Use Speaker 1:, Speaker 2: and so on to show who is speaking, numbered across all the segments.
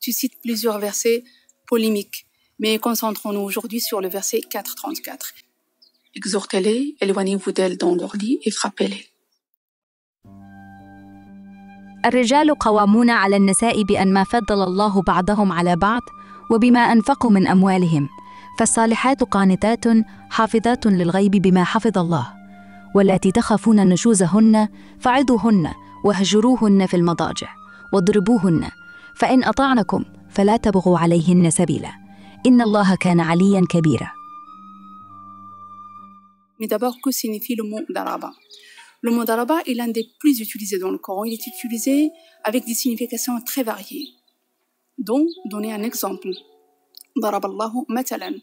Speaker 1: Tu cites plusieurs versets polémiques, mais concentrons-nous aujourd'hui sur le verset 4.34. Exhortez-les, éloignez-vous d'elles dans leur lit et frappez-les.
Speaker 2: الرجال قوامون على النساء بأن فضل الله بعضهم على بعض وبما أنفقوا من أموالهم، فالصالحات قانتات حافظات للغيب بما حفظ الله، واللاتي تخافون نشوزهن فعظوهن واهجروهن في المضاجع واضربوهن، فإن أطعنكم فلا تبغوا عليهن سبيلا، إن الله كان عليا كبيرا.
Speaker 1: Mais d'abord, que signifie le mot daraba? Le mot daraba est l'un des plus utilisés dans le Coran. Il est utilisé avec des significations très variées. Donc, donner un exemple. Daraballahu matalan.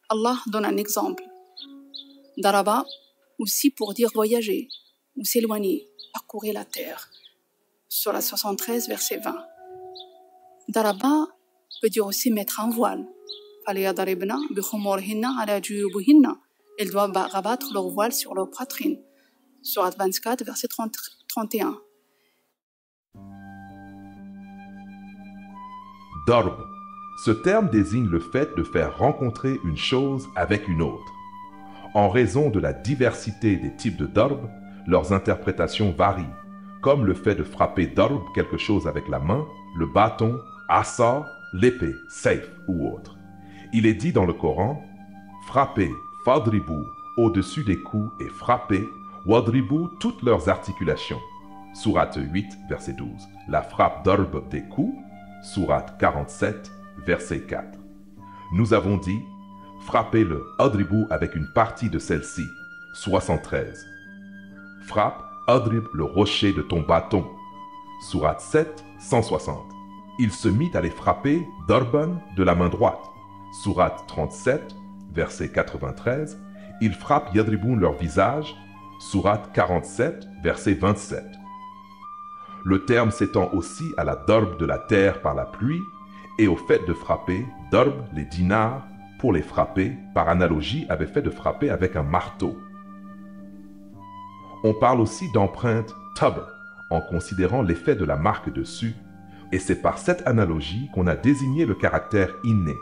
Speaker 1: Allah donne un exemple. Daraba, aussi pour dire voyager ou s'éloigner, parcourir la terre. Sourate 73, verset 20. Daraba peut dire aussi mettre un voile. فَلْيَضْرِبْنَ بِخُمُورِهِنَّ عَلَى جُيُوبِهِنَّ. Elles doivent rabattre leur voile sur leur poitrine. Sourate 24, verset 31.
Speaker 3: Darb. Ce terme désigne le fait de faire rencontrer une chose avec une autre. En raison de la diversité des types de darb, leurs interprétations varient, comme le fait de frapper darb quelque chose avec la main, le bâton, asa, l'épée, saif ou autre. Il est dit dans le Coran, frappez, fadribu, au-dessus des coups et frappez, wadribu, toutes leurs articulations. Sourate 8, verset 12. La frappe darb des coups, Sourate 47, verset 4. Nous avons dit, frappez le adribu avec une partie de celle-ci, 73. Frappe, adrib le rocher de ton bâton, Sourate 7, 160. Il se mit à les frapper darban de la main droite, Sourate 37, verset 93. Il frappe yadriboun leur visage, Sourate 47, verset 27. Le terme s'étend aussi à la darb de la terre par la pluie et au fait de frapper, darb, les dinars, pour les frapper, par analogie, avait fait de frapper avec un marteau. On parle aussi d'empreinte tabr, en considérant l'effet de la marque dessus, et c'est par cette analogie qu'on a désigné le caractère inné.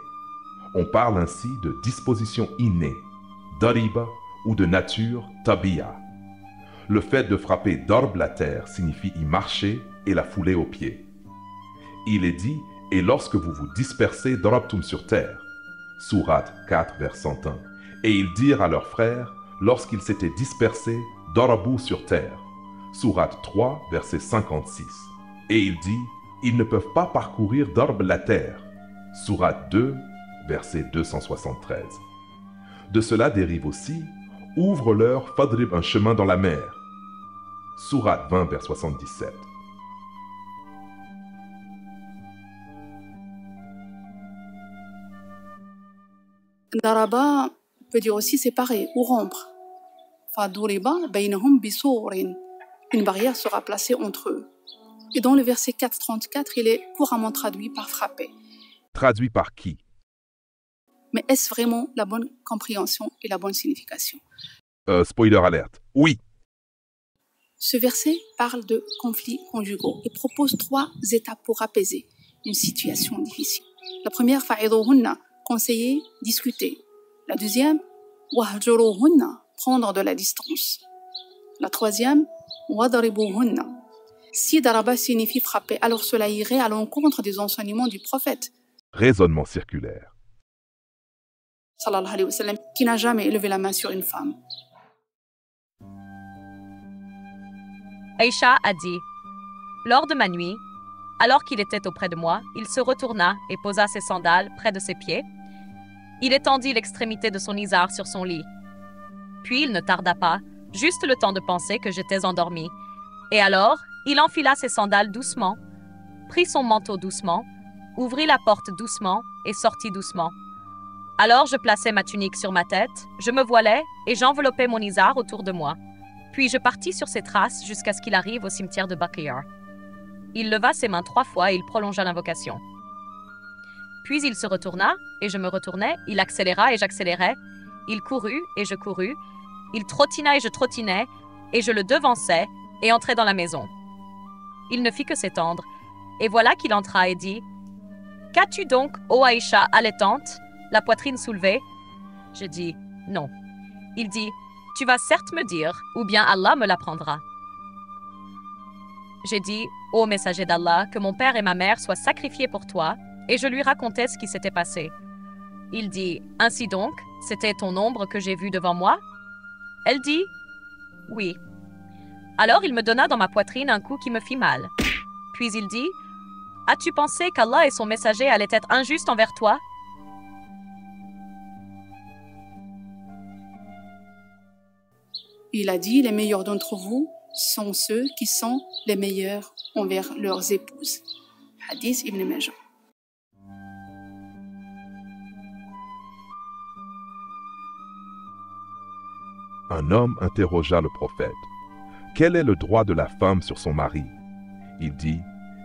Speaker 3: On parle ainsi de disposition innée, dariba, ou de nature tabiya. Le fait de frapper darb la terre signifie y marcher et la fouler aux pieds. Il est dit, et lorsque vous vous dispersez darabtum sur terre, Sourate 4, vers 101. Et ils dirent à leurs frères, lorsqu'ils s'étaient dispersés, darabou sur terre, Sourate 3, verset 56. Et il dit, ils ne peuvent pas parcourir darb la terre, Sourate 2, verset 273. De cela dérive aussi, ouvre-leur fadrib un chemin dans la mer, Sourate 20, vers 77.
Speaker 1: Daraba peut dire aussi séparer ou rompre. Faduriba bainahum bisurin. Une barrière sera placée entre eux. Et dans le verset 4.34, il est couramment traduit par frapper.
Speaker 3: Traduit par qui?
Speaker 1: Mais est-ce vraiment la bonne compréhension et la bonne signification?
Speaker 3: Spoiler alerte. Oui.
Speaker 1: Ce verset parle de conflits conjugaux et propose 3 étapes pour apaiser une situation difficile. La première, fa'idhuhunna, conseiller, discuter. La deuxième, wahjuruhunna, prendre de la distance. La troisième, wadribuhunna. Si daraba signifie frapper, alors cela irait à l'encontre des enseignements du prophète.
Speaker 3: Raisonnement circulaire.
Speaker 1: Sallallahu alayhi wa sallam, qui n'a jamais élevé la main sur une femme.
Speaker 4: Aïcha a dit, lors de ma nuit, alors qu'il était auprès de moi, il se retourna et posa ses sandales près de ses pieds. Il étendit l'extrémité de son isar sur son lit. Puis il ne tarda pas, juste le temps de penser que j'étais endormie. Et alors, il enfila ses sandales doucement, prit son manteau doucement, ouvrit la porte doucement et sortit doucement. Alors je plaçai ma tunique sur ma tête, je me voilai et j'enveloppais mon isar autour de moi. Puis je partis sur ses traces jusqu'à ce qu'il arrive au cimetière de Baqiyar. Il leva ses mains 3 fois et il prolongea l'invocation. Puis il se retourna et je me retournai, il accéléra et j'accélérai, il courut et je courus, il trottina et je trottinai, et je le devançai et entrai dans la maison. Il ne fit que s'étendre, et voilà qu'il entra et dit Qu'as-tu donc, ô Aïcha, allaitante, la poitrine soulevée? Je dis, non. Il dit, tu vas certes me dire, ou bien Allah me l'apprendra. J'ai dit, ô messager d'Allah, que mon père et ma mère soient sacrifiés pour toi, et je lui racontais ce qui s'était passé. Il dit, ainsi donc, c'était ton ombre que j'ai vue devant moi? Elle dit, oui. Alors il me donna dans ma poitrine un coup qui me fit mal. Puis il dit, as-tu pensé qu'Allah et son messager allaient être injustes envers toi?
Speaker 1: Il a dit, les meilleurs d'entre vous sont ceux qui sont les meilleurs envers leurs épouses. Hadith Ibn Majah.
Speaker 3: Un homme interrogea le prophète. Quel est le droit de la femme sur son mari? Il dit,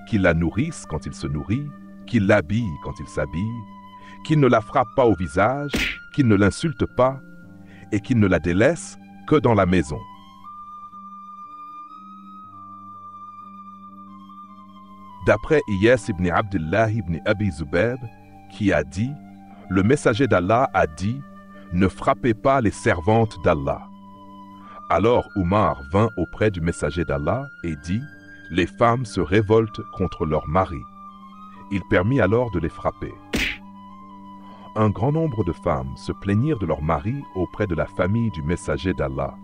Speaker 3: qu'il la nourrisse quand il se nourrit, qu'il l'habille quand il s'habille, qu'il ne la frappe pas au visage, qu'il ne l'insulte pas, et qu'il ne la délaisse que dans la maison. D'après Iyas ibn Abdullah ibn Abi Zubayb, qui a dit, le messager d'Allah a dit, ne frappez pas les servantes d'Allah. Alors Omar vint auprès du messager d'Allah et dit, les femmes se révoltent contre leur mari. Il permit alors de les frapper. Un grand nombre de femmes se plaignirent de leur mari auprès de la famille du messager d'Allah.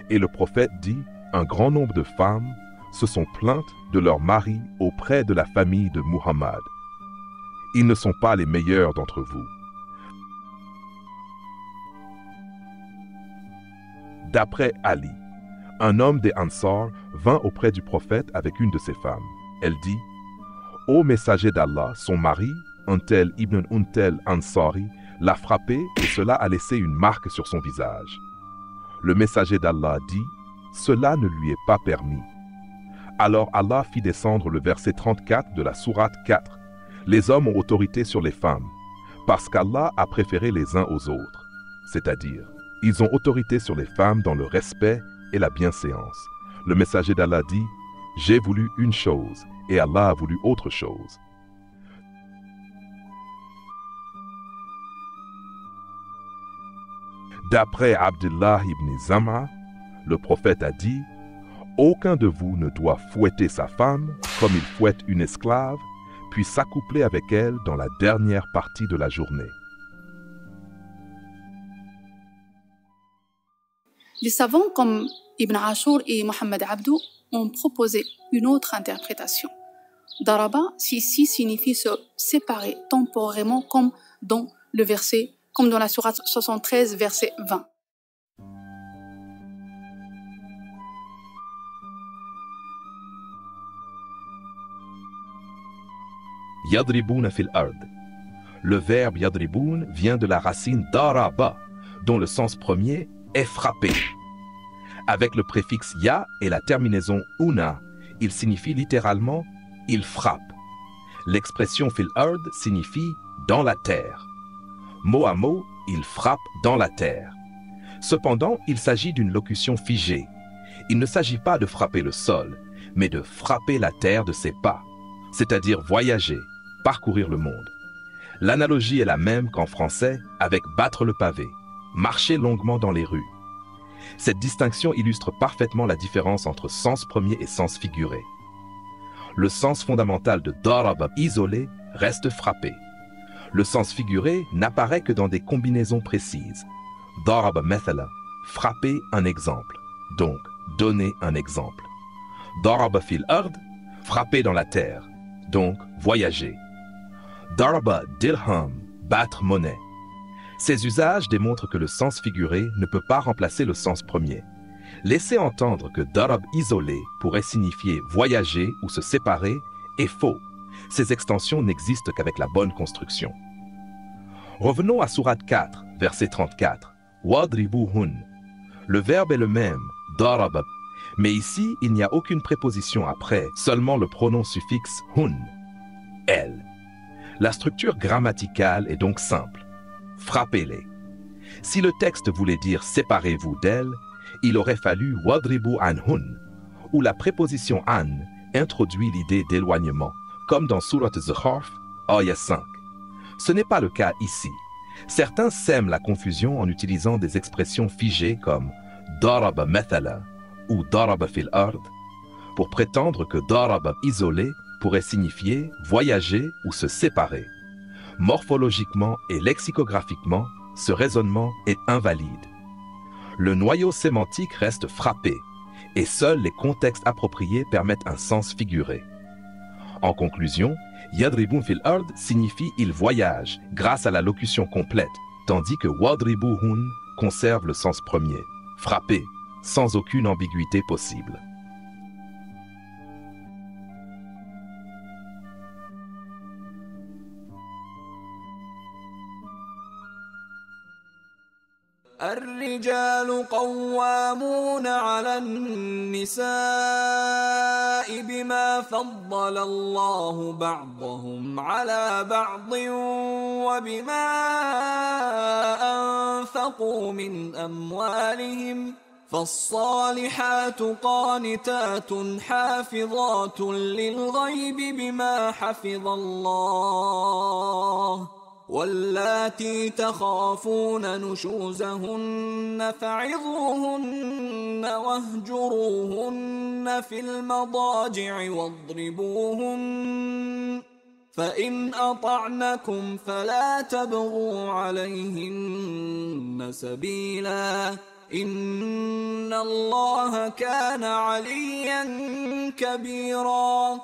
Speaker 3: Et le prophète dit, un grand nombre de femmes se sont plaintes de leur mari auprès de la famille de Muhammad. Ils ne sont pas les meilleurs d'entre vous. D'après Ali, un homme des Ansar vint auprès du prophète avec une de ses femmes. Elle dit, « Ô messager d'Allah, son mari, un tel Ibn Untel Ansari, l'a frappé et cela a laissé une marque sur son visage. » Le messager d'Allah dit, « Cela ne lui est pas permis. » Alors Allah fit descendre le verset 34 de la sourate 4. Les hommes ont autorité sur les femmes, parce qu'Allah a préféré les uns aux autres, c'est-à-dire, ils ont autorité sur les femmes dans le respect et la bienséance. Le messager d'Allah dit, « J'ai voulu une chose, et Allah a voulu autre chose. » D'après Abdullah ibn Zam'a, le prophète a dit, « Aucun de vous ne doit fouetter sa femme comme il fouette une esclave, puis s'accoupler avec elle dans la dernière partie de la journée. »
Speaker 1: Les savants comme Ibn Ashur et Mohammed Abdou ont proposé une autre interprétation. Daraba, ici, signifie se séparer temporairement comme dans le verset, comme dans la sourate 73, verset 20.
Speaker 3: Yadriboun fil ard. Le verbe yadriboun vient de la racine daraba, dont le sens premier est frapper. Avec le préfixe ya et la terminaison una, il signifie littéralement il frappe. L'expression fil ard signifie dans la terre. Mot à mot, il frappe dans la terre. Cependant, il s'agit d'une locution figée. Il ne s'agit pas de frapper le sol, mais de frapper la terre de ses pas, c'est-à-dire voyager, parcourir le monde. L'analogie est la même qu'en français avec battre le pavé, marcher longuement dans les rues. Cette distinction illustre parfaitement la différence entre sens premier et sens figuré. Le sens fondamental de daraba isolé reste frapper. Le sens figuré n'apparaît que dans des combinaisons précises. Daraba mathala, frapper un exemple, donc donner un exemple. Daraba fil ard, frapper dans la terre, donc voyager. Daraba dirham, battre monnaie. Ces usages démontrent que le sens figuré ne peut pas remplacer le sens premier. Laisser entendre que darab isolé pourrait signifier voyager ou se séparer est faux. Ces extensions n'existent qu'avec la bonne construction. Revenons à sourate 4, verset 34. Wadribuhun. Le verbe est le même, darab, mais ici il n'y a aucune préposition après, seulement le pronom suffixe hun, elle. La structure grammaticale est donc simple. Frappez-les. Si le texte voulait dire séparez-vous d'elle, il aurait fallu wadribu anhun, où la préposition an introduit l'idée d'éloignement, comme dans Surat Zukhruf, Ayah 5. Ce n'est pas le cas ici. Certains sèment la confusion en utilisant des expressions figées comme daraba mathala ou daraba fil ard pour prétendre que daraba isolé pourrait signifier voyager ou se séparer. Morphologiquement et lexicographiquement, ce raisonnement est invalide. Le noyau sémantique reste frappé et seuls les contextes appropriés permettent un sens figuré. En conclusion, yadribun fil ard signifie il voyage grâce à la locution complète, tandis que wadribuhun conserve le sens premier, frapper, sans aucune ambiguïté possible.
Speaker 5: الرجال قوامون على النساء بما فضل الله بعضهم على بعض وبما أنفقوا من أموالهم فالصالحات قانتات حافظات للغيب بما حفظ الله واللاتي تخافون نشوزهن فعظوهن واهجروهن في المضاجع واضربوهن فإن أطعنكم فلا تبغوا عليهن سبيلا إن الله كان عليا كبيرا